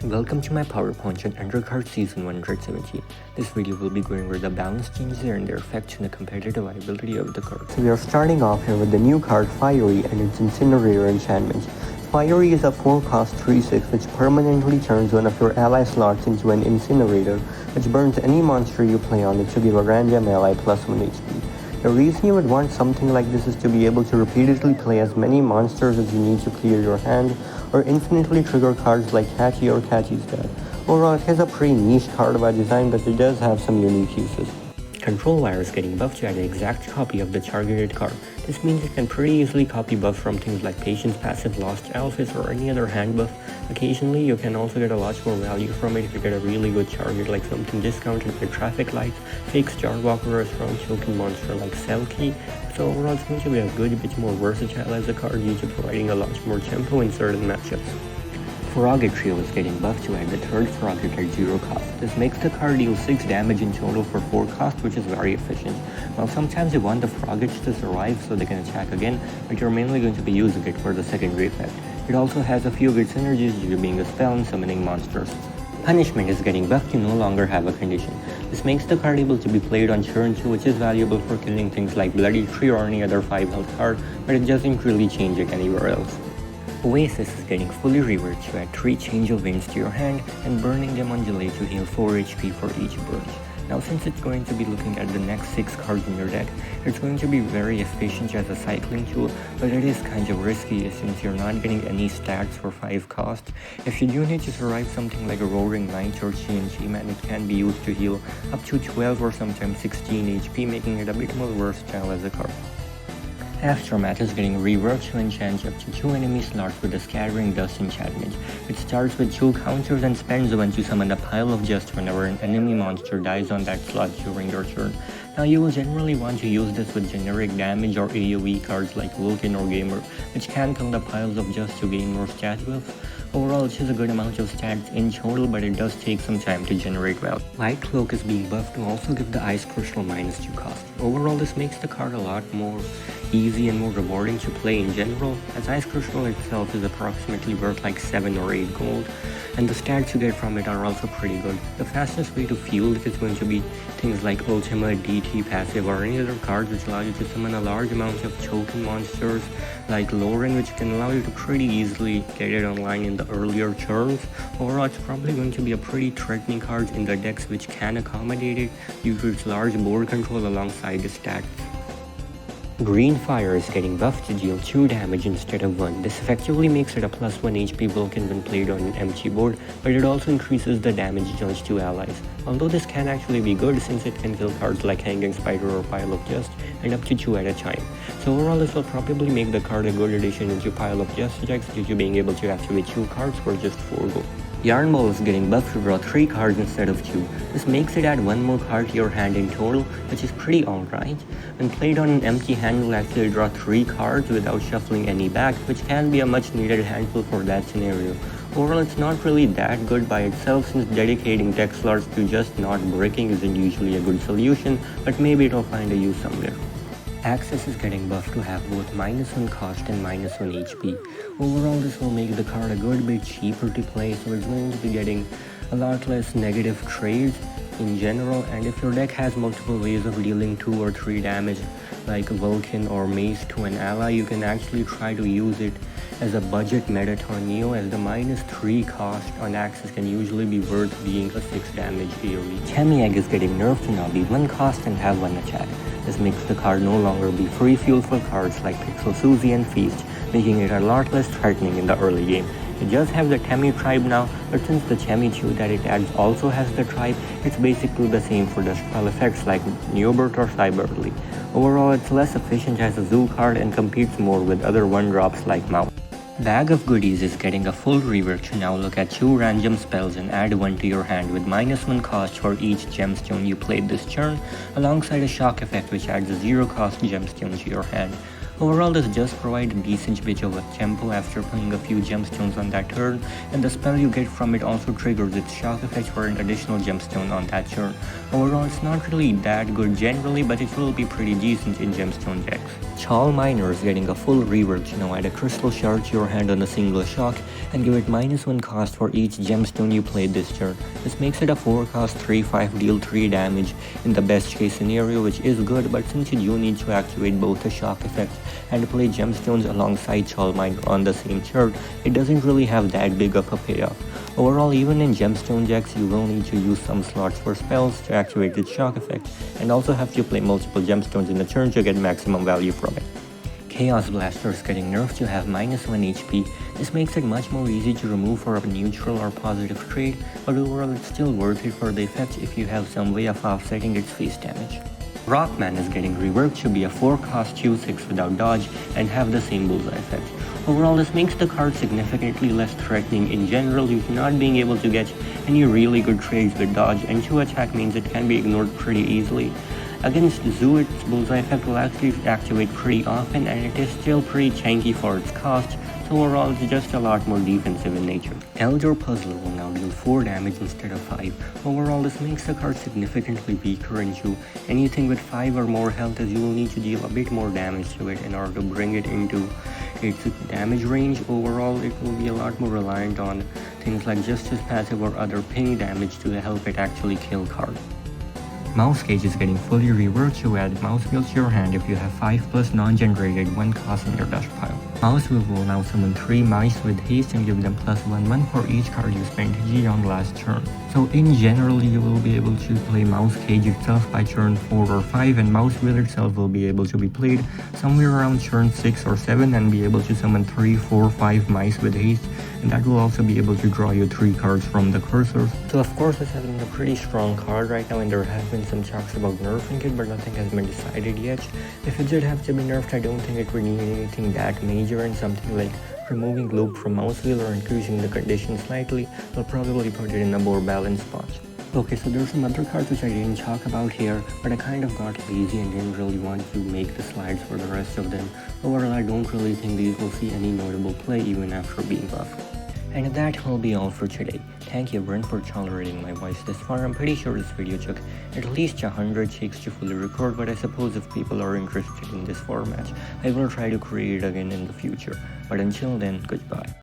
Welcome to my PowerPoint on Undercards Season 117. This video will be going over the balance changes and their effects on the competitive viability of the card. So we are starting off here with the new card Fiery and its Incinerator enchantment. Fiery is a 4-cost 3/6 which permanently turns one of your ally slots into an Incinerator, which burns any monster you play on it to give a random ally plus 1 HP. The reason you would want something like this is to be able to repeatedly play as many monsters as you need to clear your hand, or infinitely trigger cards like Catty or Catty's Dad. Overall, it has a pretty niche card by design, but it does have some unique uses. Control Wire is getting buffed to add an exact copy of the targeted card. This means it can pretty easily copy buffs from things like Patience Passive, Lost Alphys, or any other hand buff. Occasionally, you can also get a lot more value from it if you get a really good target like something discounted with Traffic Lights, Fake Starwalker, or a strong choking monster like Selkie. So overall, it's going to be a good bit more versatile as a card due to providing a lot more tempo in certain matchups. Froggit Trio is getting buffed to add the third Froggit at 0 cost. This makes the card deal 6 damage in total for 4 cost, which is very efficient. While sometimes you want the Froggits to survive so they can attack again, but you're mainly going to be using it for the secondary effect. It also has a few good synergies due to being a spell and summoning monsters. Punishment is getting buffed to no longer have a condition. This makes the card able to be played on turn 2, which is valuable for killing things like Bloody Tree or any other 5 health card, but it doesn't really change it anywhere else. Oasis is getting fully reworked to add 3 Change of Winds to your hand and burning them on delay to heal 4 HP for each burn. Now since it's going to be looking at the next 6 cards in your deck, it's going to be very efficient as a cycling tool, but it is kind of risky since you're not getting any stats for 5 cost. If you do need to survive something like a Roaring Knight or CNG Man, it can be used to heal up to 12 or sometimes 16 HP, making it a bit more versatile as a card. Aftermat is getting reworked to enchant up to 2 enemy slots with a Scattering Dust enchantment. It starts with 2 counters and spends one to summon a pile of dust whenever an enemy monster dies on that slot during your turn. Now you will generally want to use this with generic damage or AoE cards like Vulcan or Gamer, which can kill the piles of dust to gain more stat buffs. Overall, it is a good amount of stats in total, but it does take some time to generate value. Light Cloak is being buffed to also give the Ice Crystal -2 cost. Overall, this makes the card a lot more easy and more rewarding to play in general, as Ice Crystal itself is approximately worth like 7 or 8 gold, and the stats you get from it are also pretty good. The fastest way to fuel it is going to be things like Ultimate, DT, Passive, or any other cards which allow you to summon a large amount of token monsters like Lauren, which can allow you to pretty easily get it online in the earlier turns. Overall, it's probably going to be a pretty threatening card in the decks which can accommodate it due to its large board control alongside the stats. Green Fire is getting buffed to deal 2 damage instead of 1. This effectively makes it a +1 HP Vulcan when played on an empty board, but it also increases the damage dealt to allies. Although this can actually be good since it can kill cards like Hanging Spider or Pile of Dust, and up to 2 at a time. So overall, this will probably make the card a good addition into Pile of Dust decks due to being able to activate 2 cards for just 4 gold. Yarn Ball is getting buffed to draw 3 cards instead of 2. This makes it add 1 more card to your hand in total, which is pretty alright. When played on an empty hand, you'll actually draw 3 cards without shuffling any back, which can be a much needed handful for that scenario. Overall, it's not really that good by itself since dedicating deck slots to just not breaking isn't usually a good solution, but maybe it'll find a use somewhere. Access is getting buffed to have both -1 cost and -1 HP. Overall, this will make the card a good bit cheaper to play, so it's going to be getting a lot less negative trades in general, and if your deck has multiple ways of dealing 2 or 3 damage like Vulcan or Mace to an ally, you can actually try to use it as a budget Metaton Neo, as the -3 cost on Access can usually be worth being a 6 damage AoE. Chem Egg is getting nerfed to now be 1 cost and have 1 attack. This makes the card no longer be free fuel for cards like Pixel Suzy and Feast, making it a lot less threatening in the early game. It does have the Temi tribe now, but since the Chemi 2 that it adds also has the tribe, it's basically the same for the spell effects like Neobert or Cyberly. Overall, it's less efficient as a zoo card and competes more with other 1-drops like Mount. Bag of Goodies is getting a full rework to now look at 2 random spells and add 1 to your hand with -1 cost for each gemstone you played this turn, alongside a shock effect which adds a 0 cost gemstone to your hand. Overall, this does provide a decent bit of a tempo after playing a few gemstones on that turn, and the spell you get from it also triggers its shock effect for an additional gemstone on that turn. Overall, it's not really that good generally, but it will be pretty decent in gemstone decks. Chal Miner is getting a full rework. Now add a crystal shard to your hand on a single shock and give it -1 cost for each gemstone you played this turn. This makes it a 4 cost 3/5 deal 3 damage in the best case scenario, which is good, but since you do need to activate both the shock effect and play gemstones alongside Chal Miner on the same turn, it doesn't really have that big of a payoff. Overall, even in gemstone decks, you will need to use some slots for spells to activate its shock effect, and also have to play multiple gemstones in a turn to get maximum value from it. Chaos Blaster is getting nerfed to have -1 HP. This makes it much more easy to remove for a neutral or positive trade, but overall it's still worth it for the effect if you have some way of offsetting its face damage. Rockman is getting reworked to be a 4 cost 2/6 without dodge and have the same bullseye effect. Overall, this makes the card significantly less threatening in general due to not being able to get any really good trades with dodge, and 2 attack means it can be ignored pretty easily. Against Zoo, its bullseye effect will actually activate pretty often, and it is still pretty tanky for its cost, so overall it's just a lot more defensive in nature. Elder Puzzler will now deal 4 damage instead of 5. Overall, this makes the card significantly weaker into anything with 5 or more health, as you will need to deal a bit more damage to it in order to bring it into its damage range. Overall, it will be a lot more reliant on things like Justice passive or other ping damage to help it actually kill cards. Mouse Cage is getting fully reworked to add Mouse Wheel to your hand if you have 5+ non-generated 1 cost in your dust pile. Mouse Wheel will now summon 3 mice with haste and give them +1/1 for each card you spent G on last turn. So in general, you will be able to play Mouse Cage itself by turn 4 or 5, and Mouse Wheel itself will be able to be played somewhere around turn 6 or 7 and be able to summon 3, 4, 5 mice with haste, and that will also be able to draw you 3 cards from the cursors. So of course this has been a pretty strong card right now, and there have been some talks about nerfing it, but nothing has been decided yet. If it did have to be nerfed, I don't think it would need anything that major, and something like removing Loop from Mouse Wheel or increasing the condition slightly will probably put it in a more balanced spot. Okay, so there's some other cards which I didn't talk about here, but I kind of got lazy and didn't really want to make the slides for the rest of them. Overall, I don't really think these will see any notable play even after being buffed. And that will be all for today. Thank you everyone for tolerating my voice this far. I'm pretty sure this video took at least 100 takes to fully record, but I suppose if people are interested in this format, I will try to create it again in the future. But until then, goodbye.